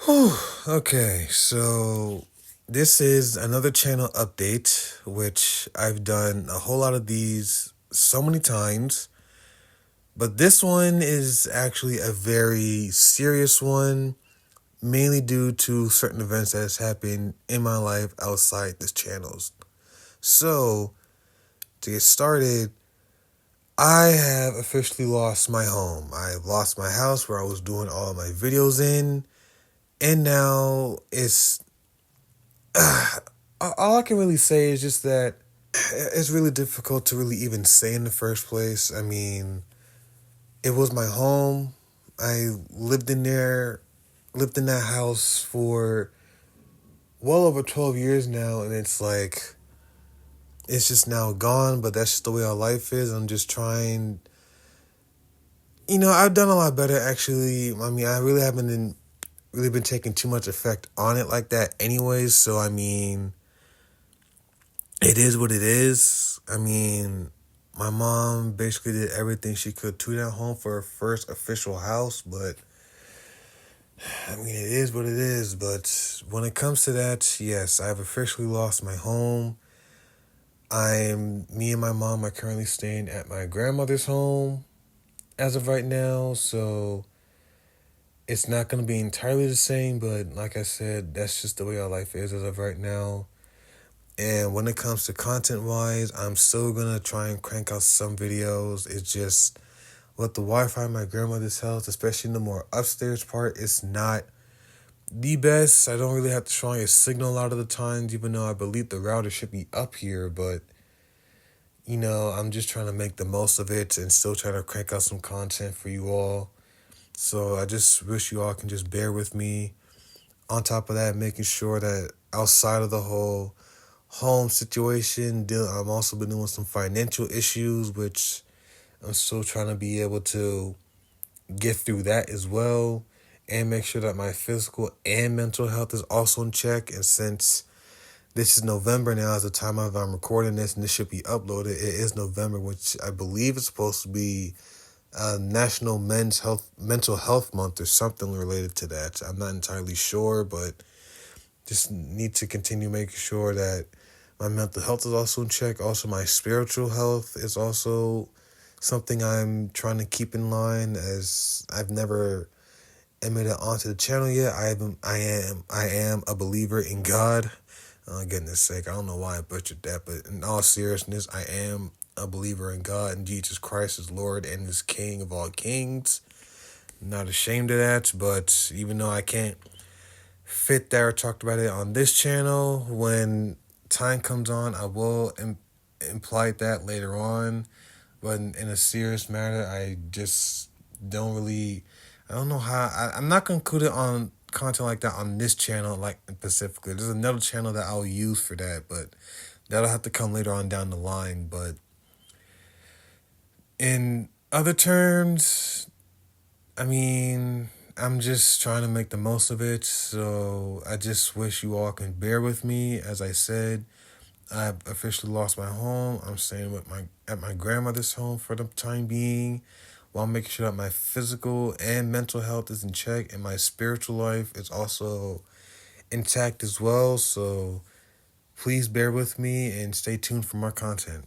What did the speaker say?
Whew, okay, so this is another channel update, which I've done a whole lot of these so many times, but this one is actually a very serious one, mainly due to certain events that has happened in my life outside this channel's. So, to get started, I have officially lost my home. I lost my house where I was doing all of my videos in, and now all I can really say is just that it's really difficult to really even say in the first place. I mean, it was my home. I lived in that house for well over 12 years now, and it's just now gone, but that's just the way our life is. I'm just trying. I've done a lot better, actually. I mean, I really haven't really been taking too much effect on it like that anyways, so I mean, it is what it is. I mean, my mom basically did everything she could to that home for her first official house, but I mean, it is what it is. But when it comes to that, yes, I've officially lost my home. Me and my mom are currently staying at my grandmother's home as of right now, so it's not going to be entirely the same, but like I said, that's just the way our life is as of right now. And when it comes to content-wise, I'm still going to try and crank out some videos. It's just with the Wi-Fi in my grandmother's house, especially in the more upstairs part, it's not the best. I don't really have the strongest signal a lot of the times, even though I believe the router should be up here. But, I'm just trying to make the most of it and still try to crank out some content for you all. So I just wish you all can just bear with me. On top of that, making sure that outside of the whole home situation, I've also been doing some financial issues, which I'm still trying to be able to get through that as well, and make sure that my physical and mental health is also in check. And since this is November now, as the time I'm recording this, and this should be uploaded, it is November, which I believe is supposed to be National Mental Health Month or something related to that. I'm not entirely sure, but just need to continue making sure that my mental health is also in check. Also, my spiritual health is also something I'm trying to keep in line, as I've never admitted onto the channel yet. I am a believer in God. Goodness sake, I don't know why I butchered that, but in all seriousness, I am a believer in God and Jesus Christ as Lord and as King of all kings. I'm not ashamed of that, but even though I can't fit that or talk about it on this channel, when time comes on, I will imply that later on. But in a serious matter, I just don't really, I don't know how, I'm not going to include it on content like that on this channel, like specifically. There's another channel that I'll use for that, but that'll have to come later on down the line. But in other terms, I mean, I'm just trying to make the most of it, so I just wish you all can bear with me. As I said, I've officially lost my home. I'm staying at my grandmother's home for the time being, while making sure that my physical and mental health is in check, and my spiritual life is also intact as well. So please bear with me and stay tuned for more content.